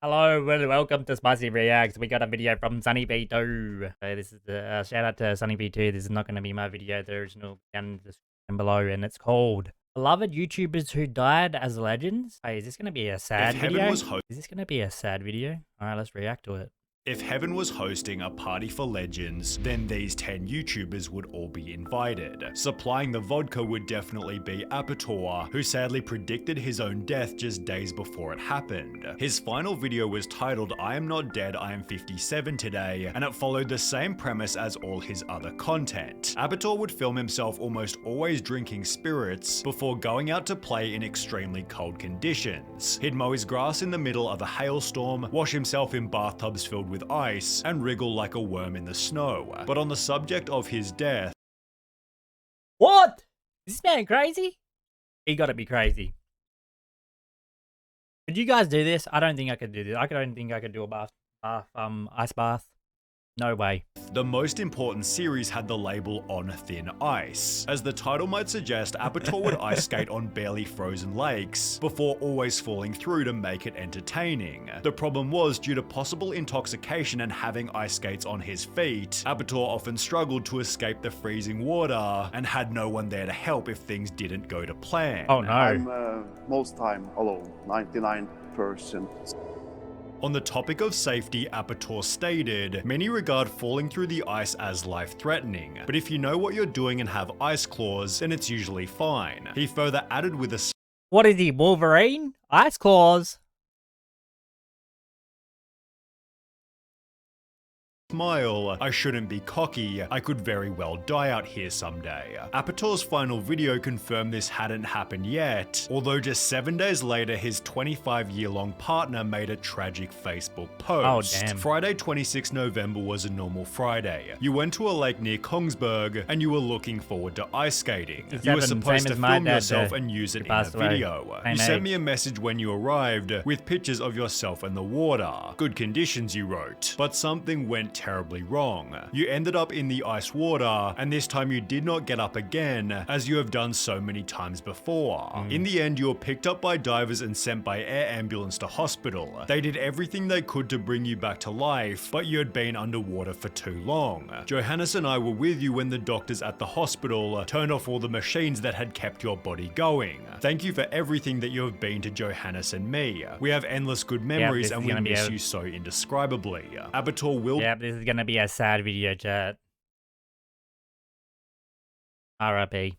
Hello and welcome to Spicy Reacts. We got a video from SunnyV2. So this is the shout out to SunnyV2. This is not going to be my video. The original down in the description below, and it's called "Beloved YouTubers Who Died as Legends." Hey, is this going to be a sad video? Is this going to be a sad video? All right, let's react to it. If heaven was hosting a party for legends, then these 10 YouTubers would all be invited. Supplying the vodka would definitely be upto, who sadly predicted his own death just days before it happened. His final video was titled "I am not dead, I am 57 today," and it followed the same premise as all his other content. upto would film himself almost always drinking spirits before going out to play in extremely cold conditions. He'd mow his grass in the middle of a hailstorm, wash himself in bathtubs filled with ice, and wriggle like a worm in the snow. But on the subject of his death... What? Is this man crazy? He gotta be crazy. Could you guys do this? I don't think I could do this. I don't think I could do a ice bath. No way. The most important series had the label "On Thin Ice." As the title might suggest, upto would ice skate on barely frozen lakes, before always falling through to make it entertaining. The problem was, due to possible intoxication and having ice skates on his feet, upto often struggled to escape the freezing water, and had no one there to help if things didn't go to plan. Oh no. I'm most time alone, 99%. On the topic of safety, upto stated, "Many regard falling through the ice as life-threatening, but if you know what you're doing and have ice claws, then it's usually fine." He further added with a What is he, Wolverine? Ice claws. smile, "I shouldn't be cocky, I could very well die out here someday." upto's final video confirmed this hadn't happened yet, although just 7 days later his 25-year-long partner made a tragic Facebook post. Oh, damn. Friday 26 November was a normal Friday. You went to a lake near Kongsberg and you were looking forward to ice skating. You were supposed to film yourself and use it in a video. You sent me a message when you arrived with pictures of yourself in the water. Good conditions, you wrote, but something went terribly wrong. You ended up in the ice water, and this time you did not get up again, as you have done so many times before. In the end, you were picked up by divers and sent by air ambulance to hospital. They did everything they could to bring you back to life, but you had been underwater for too long. Johannes and I were with you when the doctors at the hospital turned off all the machines that had kept your body going. Thank you for everything that you have been to Johannes and me. We have endless good memories and we miss you so indescribably. upto will This is gonna be a sad video, chat. R.I.P.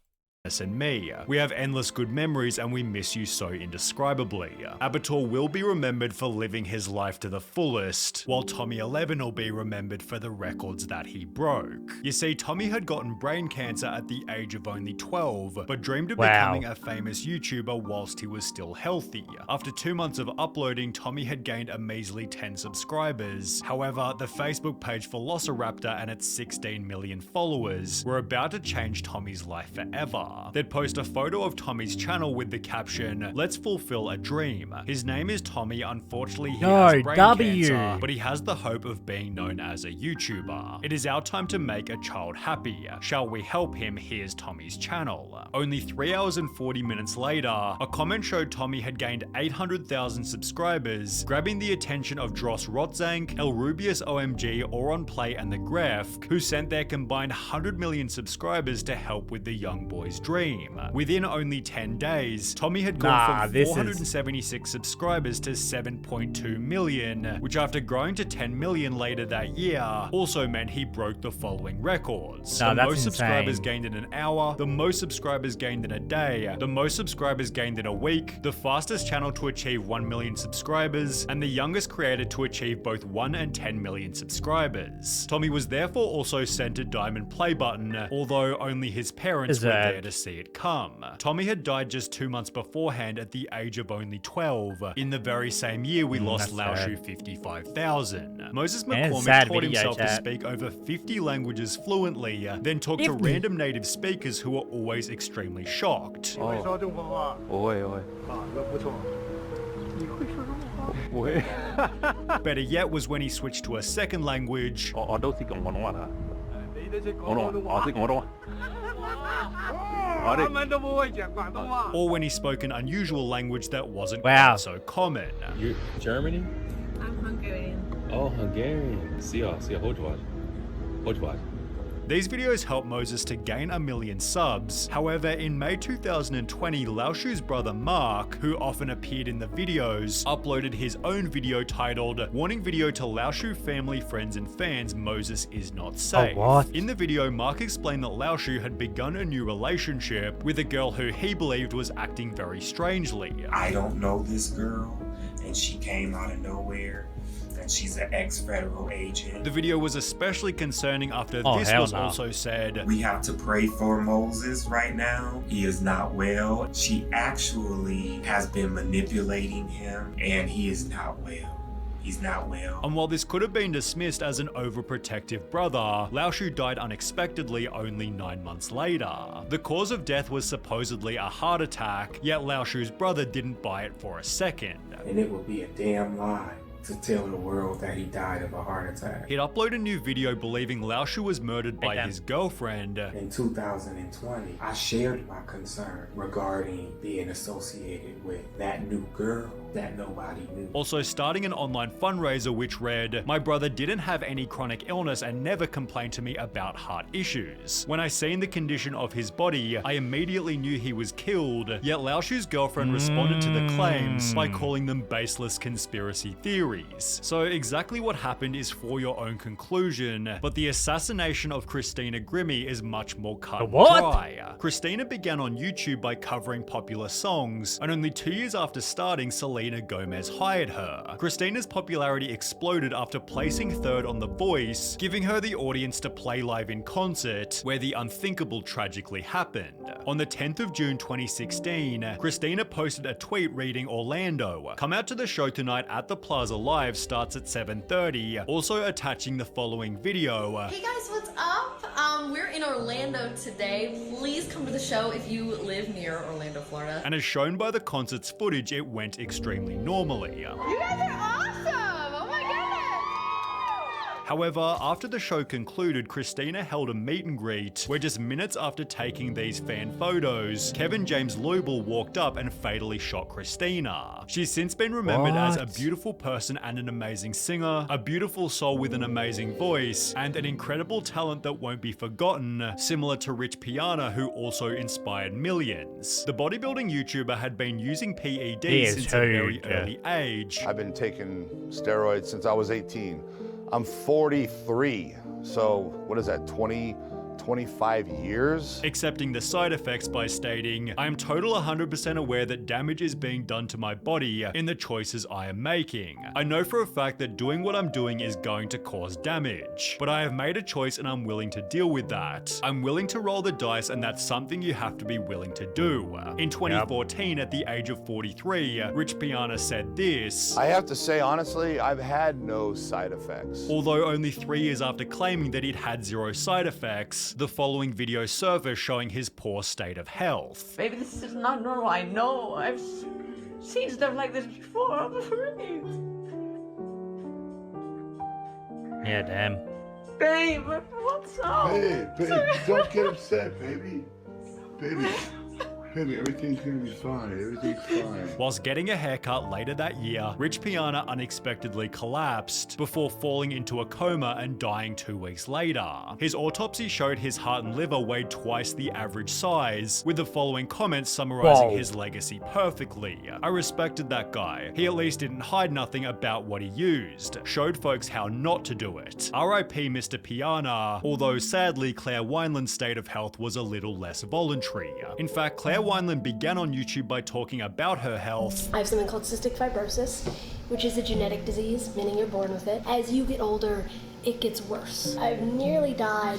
and me. We have endless good memories and we miss you so indescribably. upto will be remembered for living his life to the fullest, while Tommy11 will be remembered for the records that he broke. You see, Tommy had gotten brain cancer at the age of only 12, but dreamed of becoming a famous YouTuber whilst he was still healthy. After 2 months of uploading, Tommy had gained a measly 10 subscribers. However, the Facebook page Velociraptor and its 16 million followers were about to change Tommy's life forever. They'd post a photo of Tommy's channel with the caption, "Let's fulfill a dream. His name is Tommy, unfortunately he has brain cancer, but he has the hope of being known as a YouTuber. It is our time to make a child happy. Shall we help him? Here's Tommy's channel." Only 3 hours and 40 minutes later, a comment showed Tommy had gained 800,000 subscribers, grabbing the attention of Dross Rotzank, El Rubius OMG, Oron Play and the Gref, who sent their combined 100 million subscribers to help with the young boy's dream. Within only 10 days, Tommy had gone from 476 subscribers to 7.2 million, which after growing to 10 million later that year, also meant he broke the following records. The most subscribers gained in an hour, the most subscribers gained in a day, the most subscribers gained in a week, the fastest channel to achieve 1 million subscribers, and the youngest creator to achieve both 1 and 10 million subscribers. Tommy was therefore also sent a diamond play button, although only his parents were there to see it come. Tommy had died just 2 months beforehand at the age of only 12. In the very same year, we lost Laoshu 55,000. Moses McCormick taught himself to speak over 50 languages fluently, then talked to random native speakers who were always extremely shocked. Better yet was when he switched to a second language, or when he spoke an unusual language that wasn't quite so common. Germany? I'm Hungarian. Oh, Hungarian. Szia, hogy vagy? Hogy vagy? These videos helped Moses to gain 1 million subs. However, in May 2020, Lao Shu's brother Mark, who often appeared in the videos, uploaded his own video titled "Warning Video to Lao Shu Family, Friends and Fans, Moses is not safe." Oh, what? In the video, Mark explained that Lao Shu had begun a new relationship with a girl who he believed was acting very strangely. I don't know this girl, and she came out of nowhere. And she's an ex-federal agent. The video was especially concerning after this was also said, "We have to pray for Moses right now. He is not well. She actually has been manipulating him, and he is not well. He's not well." And while this could have been dismissed as an overprotective brother, Lao Shu died unexpectedly only 9 months later. The cause of death was supposedly a heart attack, yet Lao Shu's brother didn't buy it for a second. And it would be a damn lie to tell the world that he died of a heart attack. He'd upload a new video believing Lao Shu was murdered by his girlfriend. In 2020, I shared my concern regarding being associated with that new girl that nobody knew. Also starting an online fundraiser which read, "My brother didn't have any chronic illness and never complained to me about heart issues. When I seen the condition of his body, I immediately knew he was killed." Yet Lao Shu's girlfriend responded to the claims by calling them baseless conspiracy theories. So exactly what happened is for your own conclusion, but the assassination of Christina Grimmie is much more cut and dry. Christina began on YouTube by covering popular songs, and only 2 years after starting, Selena Gomez hired her. Christina's popularity exploded after placing third on The Voice, giving her the audience to play live in concert, where the unthinkable tragically happened. On the 10th of June 2016, Christina posted a tweet reading, "Orlando, come out to the show tonight at the Plaza Live, starts at 7:30, also attaching the following video. Hey guys, what's up? We're in Orlando today. Please come to the show if you live near Orlando, Florida." And as shown by the concert's footage, it went extremely normally. You guys are awesome! Oh my goodness! However, after the show concluded, Christina held a meet and greet where just minutes after taking these fan photos, Kevin James Lubel walked up and fatally shot Christina. She's since been remembered as a beautiful person and an amazing singer, a beautiful soul with an amazing voice, and an incredible talent that won't be forgotten, similar to Rich Piana, who also inspired millions. The bodybuilding YouTuber had been using PEDs since a very early age. I've been taking steroids since I was 18. I'm 43, so what is that, 25 years? Accepting the side effects by stating, "I am total 100% aware that damage is being done to my body in the choices I am making. I know for a fact that doing what I'm doing is going to cause damage, but I have made a choice and I'm willing to deal with that. I'm willing to roll the dice, and that's something you have to be willing to do." In 2014, at the age of 43, Rich Piana said this, "I have to say, honestly, I've had no side effects." Although only 3 years after claiming that he'd had 0 side effects, the following video surfaced showing his poor state of health. "Baby, this is not normal. I know. I've seen stuff like this before. I'm afraid." Yeah, damn. Babe, what's up? Hey, babe, don't get upset, baby. Baby, everything's gonna be fine. Everything's fine. Whilst getting a haircut later that year, Rich Piana unexpectedly collapsed before falling into a coma and dying 2 weeks later. His autopsy showed his heart and liver weighed twice the average size, with the following comments summarizing his legacy perfectly. "I respected that guy. He at least didn't hide nothing about what he used. Showed folks how not to do it. RIP Mr. Piana," although sadly Claire Wineland's state of health was a little less voluntary. In fact, Claire Wineland began on YouTube by talking about her health. "I have something called cystic fibrosis, which is a genetic disease, meaning you're born with it. As you get older, it gets worse. I've nearly died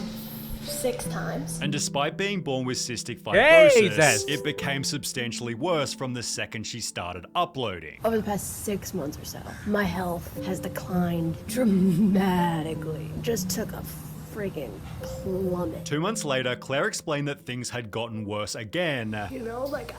6 times. And despite being born with cystic fibrosis, Jesus. it became substantially worse from the second she started uploading. Over the past 6 months or so, my health has declined dramatically. Just took a friggin' plummet. 2 months later, Claire explained that things had gotten worse again. You know, like,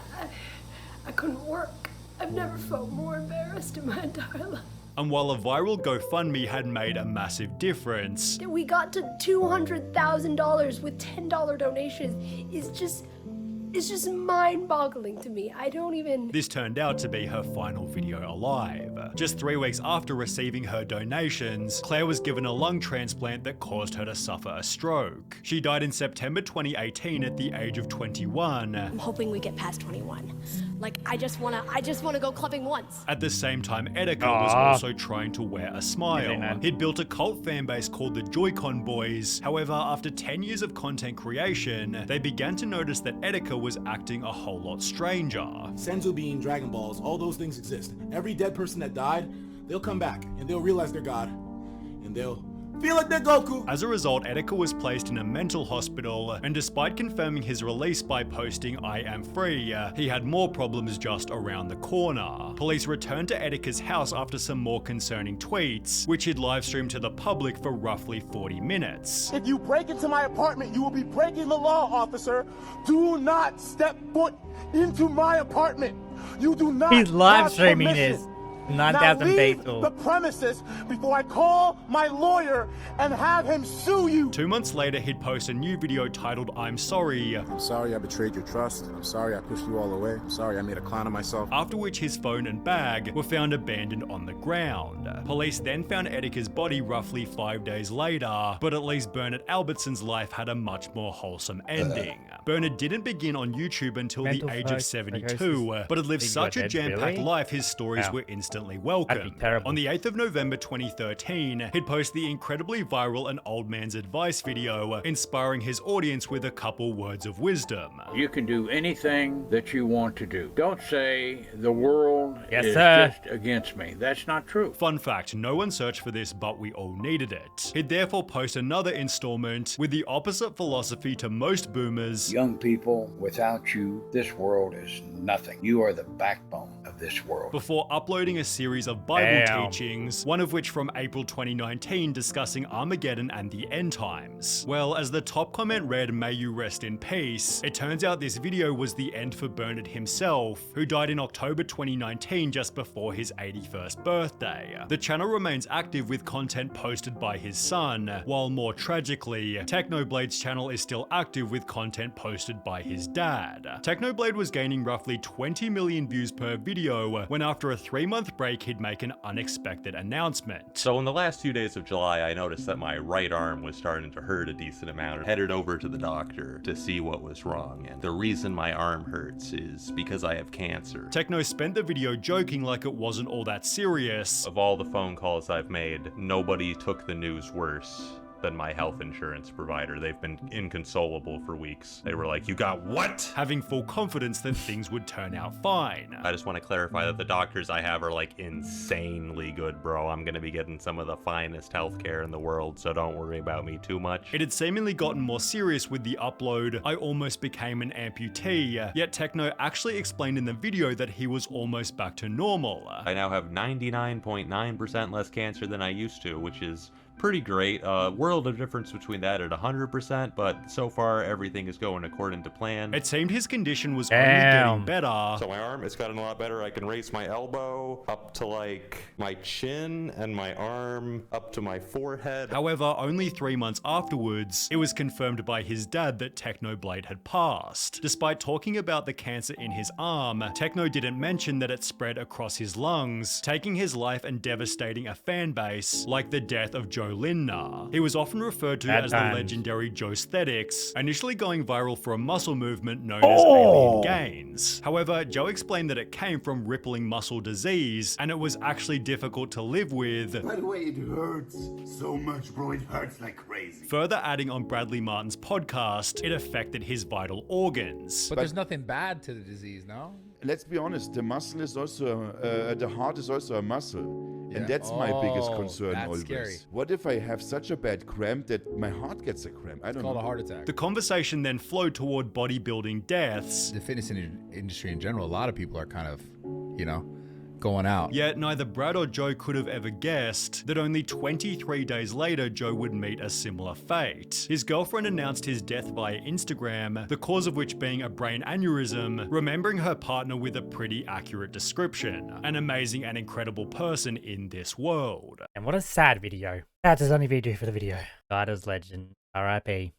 I couldn't work. I've never felt more embarrassed in my entire life. And while a viral GoFundMe had made a massive difference, We got to $200,000 with $10 donations. It's just is just mind-boggling to me. I don't even... This turned out to be her final video alive. Just 3 weeks after receiving her donations, Claire was given a lung transplant that caused her to suffer a stroke. She died in September 2018 at the age of 21. I'm hoping we get past 21. Like, I just wanna go clubbing once. At the same time, Etika was also trying to wear a smile. He'd built a cult fan base called the Joy-Con Boys. However, after 10 years of content creation, they began to notice that Etika was acting a whole lot stranger. Senzu being Dragon Balls, all those things exist. Every dead person that died, they'll come back and they'll realize they're God. And they'll feel like they're Goku. As a result, Etika was placed in a mental hospital, and despite confirming his release by posting "I am free," he had more problems just around the corner. Police returned to Etika's house after some more concerning tweets, which he'd live streamed to the public for roughly 40 minutes. If you break into my apartment, you will be breaking the law, officer. Do not step foot into my apartment. You do not. He's live streaming permission. this. 9,000 people. The premises before I call my lawyer and have him sue you. 2 months later, he'd post a new video titled "I'm sorry." I'm sorry I betrayed your trust. I'm sorry I pushed you all away. I'm sorry I made a clown of myself. After which his phone and bag were found abandoned on the ground. Police then found Etika's body roughly 5 days later, but at least Bernard Albertson's life had a much more wholesome ending. Bernard didn't begin on YouTube until the age of 72, but had lived such a jam-packed life his stories were instantly welcomed. On the 8th of November 2013, he'd post the incredibly viral An Old Man's Advice video, inspiring his audience with a couple words of wisdom. You can do anything that you want to do. Don't say the world is sir. just against me. That's not true. Fun fact, no one searched for this, but we all needed it. He'd therefore post another installment with the opposite philosophy to most boomers. Young people, without you, this world is nothing. You are the backbone of this world. Before uploading a series of Bible teachings, one of which from April 2019 discussing Armageddon and the end times. Well, as the top comment read, "May you rest in peace," it turns out this video was the end for Bernard himself, who died in October 2019 just before his 81st birthday. The channel remains active with content posted by his son, while more tragically, Technoblade's channel is still active with content posted by his dad. Technoblade was gaining roughly 20 million views per video when after a 3-month break he'd make an unexpected announcement. So in the last few days of July, I noticed that my right arm was starting to hurt a decent amount. I headed over to the doctor to see what was wrong, and the reason my arm hurts is because I have cancer. Techno spent the video joking like it wasn't all that serious. Of all the phone calls I've made, nobody took the news worse than my health insurance provider. They've been inconsolable for weeks. They were like, "You got what?" Having full confidence that things would turn out fine. I just want to clarify that the doctors I have are like insanely good, bro. I'm gonna be getting some of the finest healthcare in the world, so don't worry about me too much. It had seemingly gotten more serious with the upload, "I almost became an amputee," yet Techno actually explained in the video that he was almost back to normal. I now have 99.9% less cancer than I used to, which is pretty great. World of difference between that at 100%, but so far everything is going according to plan. It seemed his condition was only getting better. So my arm, it's gotten a lot better. I can raise my elbow up to like my chin and my arm up to my forehead. However, only 3 months afterwards, it was confirmed by his dad that Technoblade had passed. Despite talking about the cancer in his arm, Techno didn't mention that it spread across his lungs, taking his life and devastating a fan base, like the death of Joe Lindner. He was often referred to as the legendary Joe Aesthetics, initially going viral for a muscle movement known as Alien Gains. However, Joe explained that it came from rippling muscle disease, and it was actually difficult to live with. By the way, it hurts so much, bro. It hurts like crazy. Further adding on Bradley Martin's podcast, it affected his vital organs. But there's nothing bad to the disease, no? Let's be honest, the muscle is also, the heart is also a muscle. And that's my biggest concern that's always. Scary. What if I have such a bad cramp that my heart gets a cramp? I don't know. It's called a heart attack. The conversation then flowed toward bodybuilding deaths. The fitness industry in general, a lot of people are kind of, you know, going out. Yet neither Brad or Joe could have ever guessed that only 23 days later Joe would meet a similar fate. His girlfriend announced his death via Instagram, the cause of which being a brain aneurysm, remembering her partner with a pretty accurate description. An amazing and incredible person in this world. And what a sad video. Shout out to SunnyV2 for the video. God is legend. R.I.P.